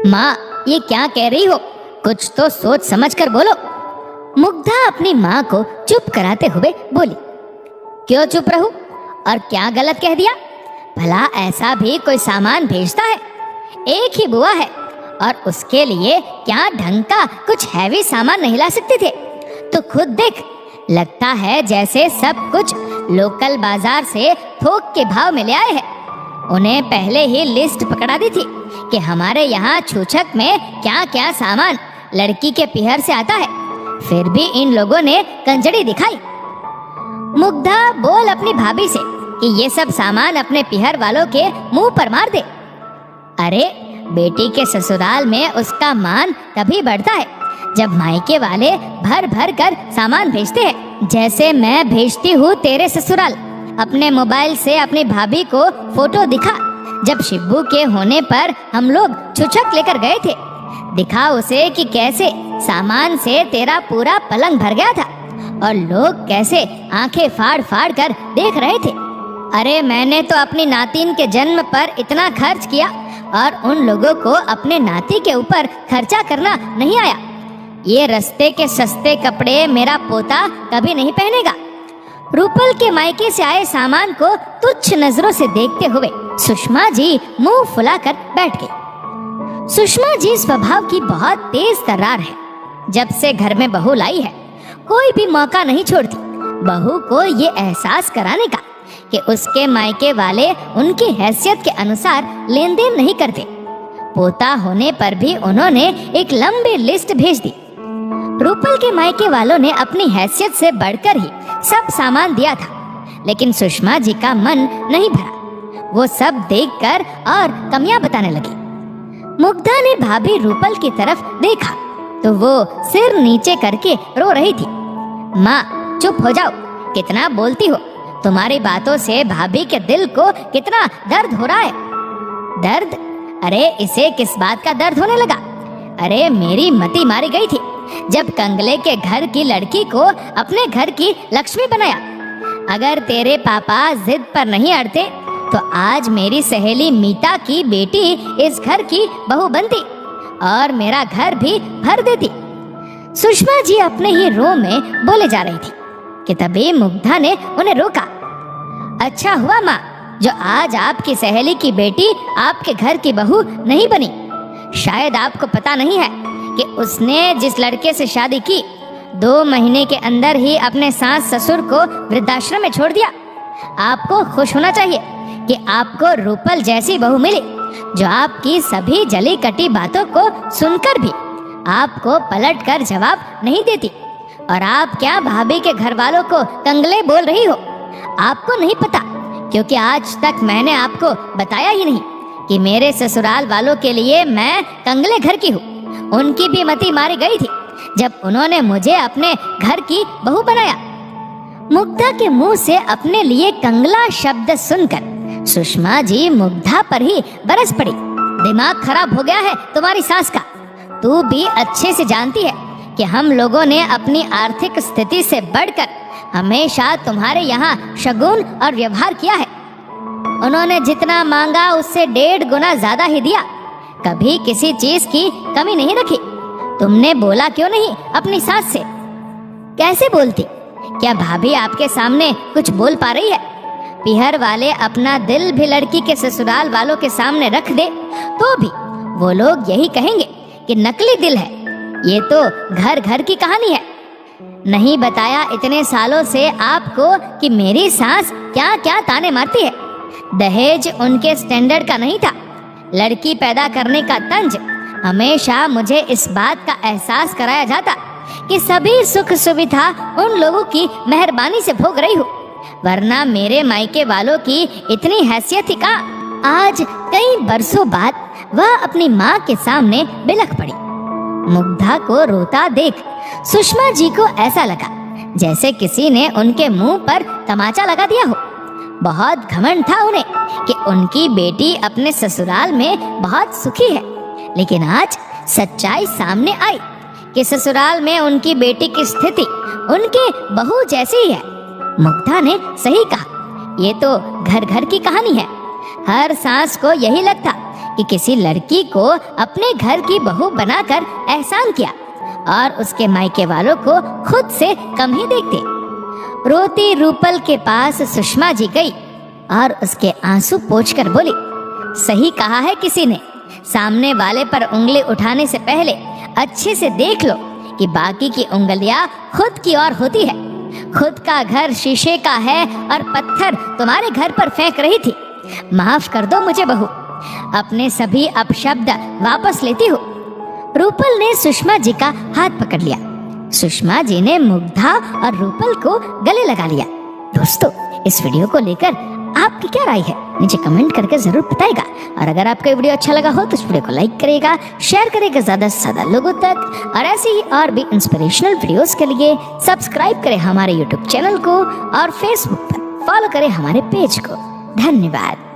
माँ, ये क्या कह रही हो? कुछ तो सोच समझ कर बोलो। मुग्धा अपनी माँ को चुप कराते हुए बोली। क्यों चुप रहूं? और क्या गलत कह दिया? भला ऐसा भी कोई सामान भेजता है? एक ही बुआ है और उसके लिए क्या ढंग का कुछ हैवी सामान नहीं ला सकते थे? तो खुद देख, लगता है जैसे सब कुछ लोकल बाजार से थोक के भाव में ले आए हैं। उन्हें पहले ही लिस्ट पकड़ा दी थी कि हमारे यहाँ छूछक में क्या क्या सामान लड़की के पिहर से आता है, फिर भी इन लोगों ने कंजड़ी दिखाई। मुग्धा बोल अपनी भाभी से कि ये सब सामान अपने पिहर वालों के मुंह पर मार दे। अरे बेटी के ससुराल में उसका मान तभी बढ़ता है जब मायके वाले भर भर कर सामान भेजते हैं, जैसे मैं भेजती हूँ तेरे ससुराल। अपने मोबाइल से अपनी भाभी को फोटो दिखा, जब शिब्बू के होने पर हम लोग छुछक लेकर गए थे। दिखा उसे कि कैसे सामान से तेरा पूरा पलंग भर गया था और लोग कैसे आंखें फाड़ फाड़ कर देख रहे थे। अरे मैंने तो अपनी नातिन के जन्म पर इतना खर्च किया और उन लोगों को अपने नाती के ऊपर खर्चा करना नहीं आया। ये रस्ते के सस्ते कपड़े मेरा पोता कभी नहीं पहनेगा। रूपल के मायके से आए सामान को तुच्छ नजरों से देखते हुए सुषमा जी मुंह फुलाकर बैठ गई। सुषमा जी स्वभाव की बहुत तेज तर्रार है। जब से घर में बहू लाई है, कोई भी मौका नहीं छोड़ती बहू को ये एहसास कराने का कि उसके मायके वाले उनकी हैसियत के अनुसार लेन देन नहीं करते। पोता होने पर भी उन्होंने एक लंबी लिस्ट भेज दी। रूपल के मायके वालों ने अपनी हैसियत से बढ़कर ही सब सामान दिया था, लेकिन सुषमा जी का मन नहीं भरा। वो सब देखकर और कमियां बताने लगी। मुग्धा ने भाभी रूपल की तरफ देखा तो वो सिर नीचे करके रो रही थी। माँ चुप हो जाओ, कितना बोलती हो? तुम्हारी बातों से भाभी के दिल को कितना दर्द हो रहा है। दर्द? अरे इसे किस बात का दर्द होने लगा? अरे मेरी मती मारी गई थी जब कंगले के घर की लड़की को अपने घर की लक्ष्मी बनाया। अगर तेरे पापा जिद पर नहीं अड़ते तो आज मेरी सहेली मीता की बेटी इस घर की बहू बनती और मेरा घर भी भर देती। सुषमा जी अपने ही रो में बोले जा रही थी कि तभी मुग्धा ने उन्हें रोका। अच्छा हुआ माँ जो आज आपकी सहेली की बेटी आपके घर की बहू नहीं बनी। शायद आपको पता नहीं है कि उसने जिस लड़के से शादी की 2 महीने के अंदर ही अपने सास ससुर को वृद्धाश्रम में छोड़ दिया। आपको खुश होना चाहिए कि आपको रूपल जैसी बहू मिली जो आपकी सभी जली कटी बातों को सुनकर भी आपको पलट कर जवाब नहीं देती। और आप क्या भाभी के घर वालों को कंगले बोल रही हो? आपको नहीं पता क्योंकि आज तक मैंने आपको बताया ही नहीं कि मेरे ससुराल वालों के लिए मैं कंगले घर की हूँ। उनकी भी मती मारी गई थी जब उन्होंने मुझे अपने घर की बहू बनाया। मुग्धा के मुंह से अपने लिए कंगला शब्द सुनकर सुषमा जी मुग्धा पर ही बरस पड़ी। दिमाग खराब हो गया है तुम्हारी सास का। तू भी अच्छे से जानती है कि हम लोगों ने अपनी आर्थिक स्थिति से बढ़कर हमेशा तुम्हारे यहाँ शगुन और व्यवहार किया है। उन्होंने जितना मांगा उससे 1.5 गुना ज्यादा ही दिया। कभी किसी चीज की कमी नहीं रखी। तुमने बोला क्यों नहीं अपनी सास से? कैसे बोलती? क्या भाभी आपके सामने कुछ बोल पा रही है? पिहर वाले अपना दिल भी लड़की के ससुराल वालों के सामने रख दे तो भी वो लोग यही कहेंगे कि नकली दिल है। ये तो घर घर की कहानी है। नहीं बताया इतने सालों से आपको कि मेरी सास क्या क्या ताने मारती है। दहेज उनके स्टैंडर्ड का नहीं था। लड़की पैदा करने का तंज हमेशा मुझे इस बात का एहसास कराया जाता कि सभी सुख सुविधा उन लोगों की मेहरबानी से भोग रही हूँ, वरना मेरे मायके वालों की इतनी हैसियत ही कहाँ। आज कई बरसों बाद वह अपनी माँ के सामने बिलख पड़ी। मुग्धा को रोता देख सुषमा जी को ऐसा लगा जैसे किसी ने उनके मुंह पर तमाचा लगा दिया हो। बहुत घमंड था उन्हें कि उनकी बेटी अपने ससुराल में बहुत सुखी है, लेकिन आज सच्चाई सामने आई कि ससुराल में उनकी बेटी की स्थिति उनके बहू जैसी ही है। मुग्धा ने सही कहा, ये तो घर घर की कहानी है। हर सास को यही लगता कि किसी लड़की को अपने घर की बहू बनाकर एहसान किया और उसके मायके वालों को खुद से कम ही देखते। रोती रूपल के पास सुषमा जी गई और उसके आंसू पोंछकर बोली, सही कहा है किसी ने, सामने वाले पर उंगली उठाने से पहले अच्छे से देख लो कि बाकी की उंगलियां खुद की ओर होती है। खुद का घर शीशे का है और पत्थर तुम्हारे घर पर फेंक रही थी। माफ कर दो मुझे बहू, अपने सभी अपशब्द वापस लेती हूँ। रूपल ने सुषमा जी का हाथ पकड़ लिया। सुषमा जी ने मुग्धा और रूपल को गले लगा लिया। दोस्तों, इस वीडियो को लेकर आपकी क्या राय है नीचे कमेंट करके जरूर बताएगा। और अगर आपको ये वीडियो अच्छा लगा हो तो इस वीडियो को लाइक करेगा, शेयर करेगा ज्यादा से ज्यादा लोगों तक। और ऐसे ही और भी इंस्पिरेशनल वीडियोस के लिए सब्सक्राइब करें हमारे यूट्यूब चैनल को और फेसबुक पर फॉलो करें हमारे पेज को। धन्यवाद।